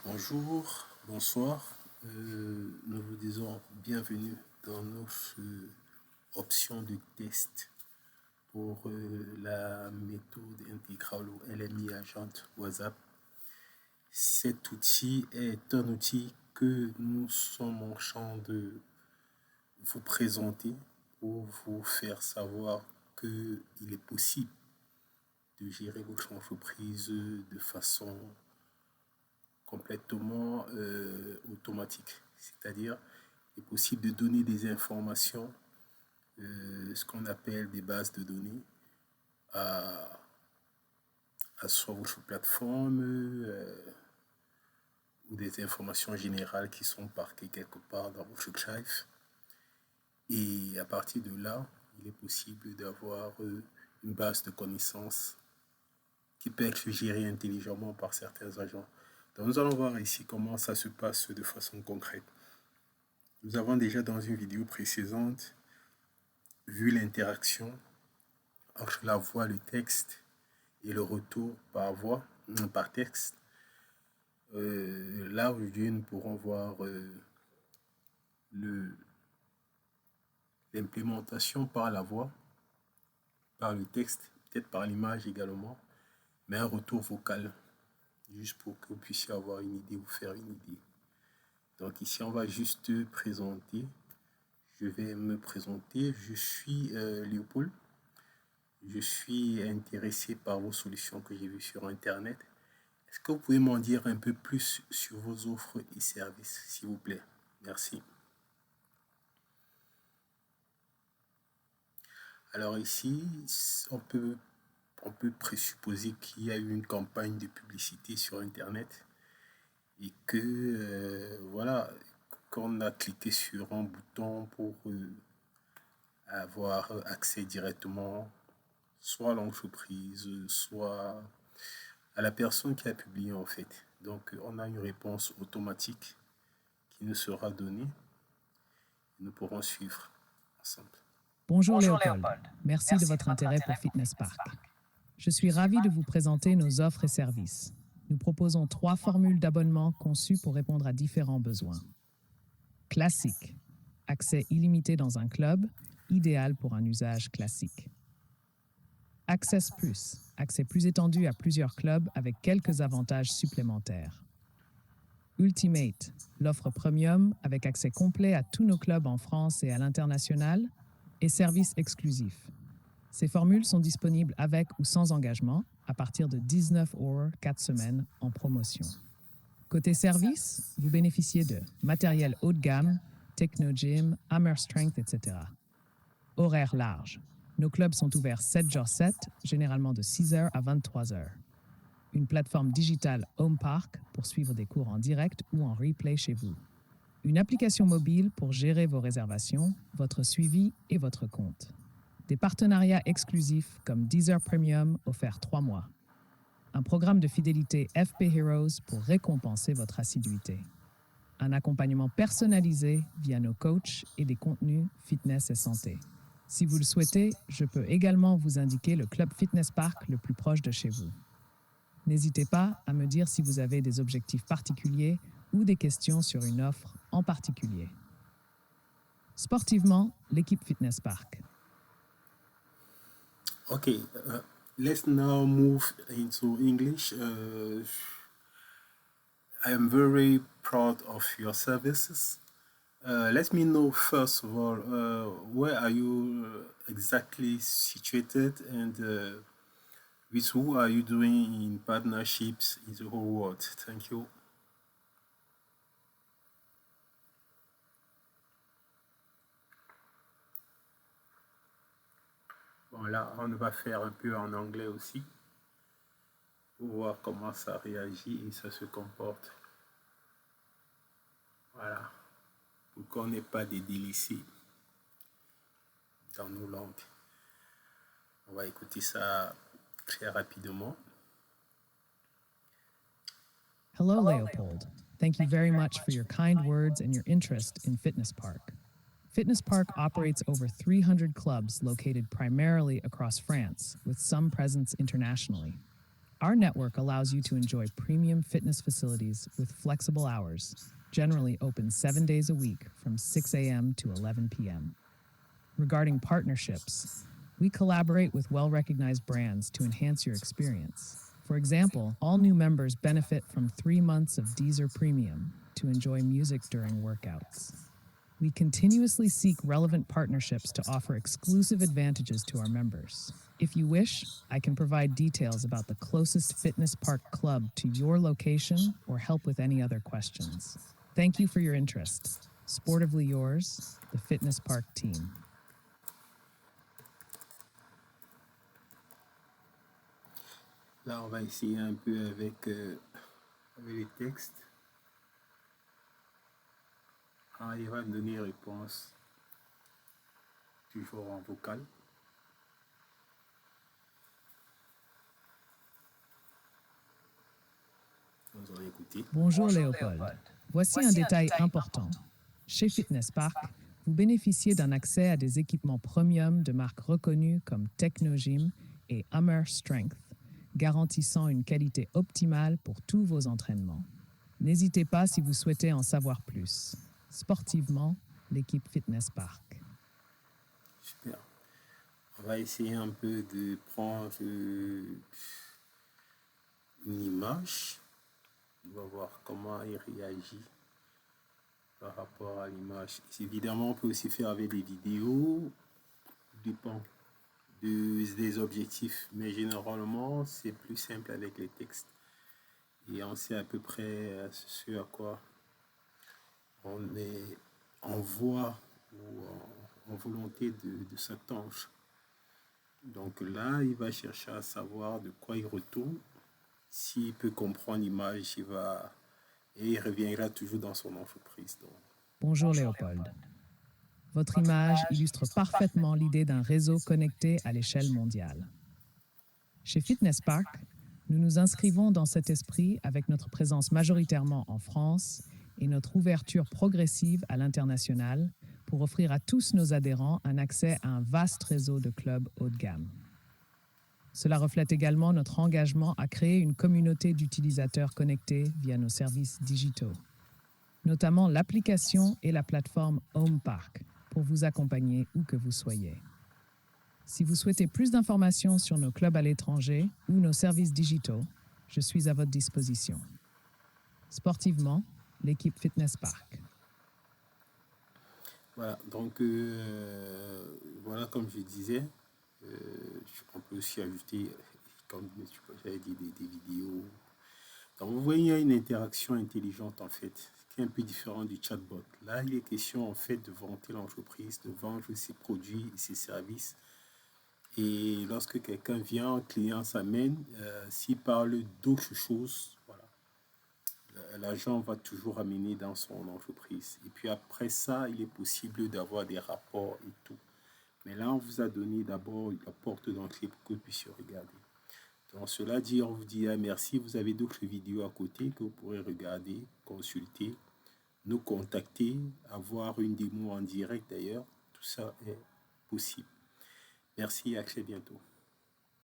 Bonjour, bonsoir. Nous vous disons bienvenue dans notre option de test pour la méthode intégrale ou LMI Agent WhatsApp. Cet outil est un outil que nous sommes en train de vous présenter pour vous faire savoir qu'il est possible de gérer votre entreprise de façon complètement automatique. C'est-à-dire, il est possible de donner des informations, ce qu'on appelle des bases de données, à sur votre plateforme ou des informations générales qui sont parquées quelque part dans votre drive. Et à partir de là, il est possible d'avoir une base de connaissances qui peut être gérée intelligemment par certains agents. Donc nous allons voir ici comment ça se passe de façon concrète. Nous avons déjà dans une vidéo précédente vu l'interaction entre la voix, le texte et le retour par voix, par texte. Là, aujourd'hui, nous pourrons voir l'implémentation par la voix, par le texte, peut-être par l'image également, mais un retour vocal, juste pour que vous puissiez avoir une idée, vous faire une idée. Donc ici, on va juste présenter. Je vais me présenter. Je suis Léopold. Je suis intéressé par vos solutions que j'ai vues sur Internet. Est-ce que vous pouvez m'en dire un peu plus sur vos offres et services, s'il vous plaît? Merci. Alors ici, on peut présupposer qu'il y a eu une campagne de publicité sur Internet et que, voilà, qu'on a cliqué sur un bouton pour avoir accès directement soit à l'entreprise, soit à la personne qui a publié en fait. Donc on a une réponse automatique qui nous sera donnée. Nous pourrons suivre ensemble. Bonjour Léopold, merci de votre intérêt pour Fitness Park. Je suis ravi de vous présenter nos offres et services. Nous proposons 3 formules d'abonnement conçues pour répondre à différents besoins. Classique, accès illimité dans un club, idéal pour un usage classique. Access Plus, accès plus étendu à plusieurs clubs avec quelques avantages supplémentaires. Ultimate, l'offre premium avec accès complet à tous nos clubs en France et à l'international, et services exclusifs. Ces formules sont disponibles avec ou sans engagement à partir de 19 € 4 semaines en promotion. Côté service, vous bénéficiez de matériel haut de gamme, Techno Gym, Hammer Strength, etc. Horaires larges. Nos clubs sont ouverts 7 jours 7, généralement de 6h à 23h. Une plateforme digitale Home Park pour suivre des cours en direct ou en replay chez vous. Une application mobile pour gérer vos réservations, votre suivi et votre compte. Des partenariats exclusifs comme Deezer Premium offert 3 mois. Un programme de fidélité FP Heroes pour récompenser votre assiduité. Un accompagnement personnalisé via nos coachs et des contenus fitness et santé. Si vous le souhaitez, je peux également vous indiquer le club Fitness Park le plus proche de chez vous. N'hésitez pas à me dire si vous avez des objectifs particuliers ou des questions sur une offre en particulier. Sportivement, l'équipe Fitness Park. Okay, let's now move into English. I am very proud of your services. Let me know first of all, where are you exactly situated, and with who are you doing in partnerships in the whole world? Thank you. Bon, là, on va faire un peu en anglais aussi pour voir comment ça réagit et ça se comporte. Voilà. Pour qu'on n'ait pas des délaissés dans nos langues. On va écouter ça très rapidement. Hello, Leopold. Thank you very much for your kind words and your interest in Fitness Park. Fitness Park operates over 300 clubs located primarily across France, with some presence internationally. Our network allows you to enjoy premium fitness facilities with flexible hours, generally open 7 days a week from 6 a.m. to 11 p.m. Regarding partnerships, we collaborate with well-recognized brands to enhance your experience. For example, all new members benefit from 3 months of Deezer Premium to enjoy music during workouts. We continuously seek relevant partnerships to offer exclusive advantages to our members. If you wish, I can provide details about the closest fitness park club to your location or help with any other questions. Thank you for your interest. Sportively yours, the Fitness Park team. Là, on va essayer un peu avec les textes. Ah, il va me donner réponse toujours en vocal. Nous allons écouter. Bonjour Léopold. Voici un détail important. Chez Fitness Park, vous bénéficiez d'un accès à des équipements premium de marques reconnues comme Technogym et Hammer Strength, garantissant une qualité optimale pour tous vos entraînements. N'hésitez pas si vous souhaitez en savoir plus. Sportivement, l'équipe Fitness Park. Super. On va essayer un peu de prendre une image. On va voir comment il réagit par rapport à l'image. Évidemment, on peut aussi faire avec des vidéos. Dépend des objectifs. Mais généralement, c'est plus simple avec les textes. Et on sait à peu près ce à quoi on est en voie ou en volonté de s'attendre. Donc là, il va chercher à savoir de quoi il retourne. S'il peut comprendre l'image, il reviendra toujours dans son entreprise. Donc. Bonjour Léopold. Votre image illustre parfaitement l'idée d'un réseau connecté à l'échelle mondiale. Chez Fitness Park, nous nous inscrivons dans cet esprit avec notre présence majoritairement en France et notre ouverture progressive à l'international pour offrir à tous nos adhérents un accès à un vaste réseau de clubs haut de gamme. Cela reflète également notre engagement à créer une communauté d'utilisateurs connectés via nos services digitaux, notamment l'application et la plateforme Home Park, pour vous accompagner où que vous soyez. Si vous souhaitez plus d'informations sur nos clubs à l'étranger ou nos services digitaux, je suis à votre disposition. Sportivement, l'équipe Fitness Park. Voilà, donc voilà, comme je disais, on peut aussi ajouter, comme j'avais dit, des vidéos. Donc vous voyez, il y a une interaction intelligente en fait, qui est un peu différente du chatbot. Là, il est question en fait de vanter l'entreprise, de vendre ses produits et ses services. Et lorsque quelqu'un vient, un client s'amène, s'il parle d'autres choses, voilà, l'agent va toujours amener dans son entreprise. Et puis après ça, il est possible d'avoir des rapports et tout. Mais là, on vous a donné d'abord la porte d'entrée pour que vous puissiez regarder. Donc cela dit, on vous dit merci. Vous avez d'autres vidéos à côté que vous pourrez regarder, consulter, nous contacter, avoir une démo en direct d'ailleurs. Tout ça est possible. Merci et à très bientôt.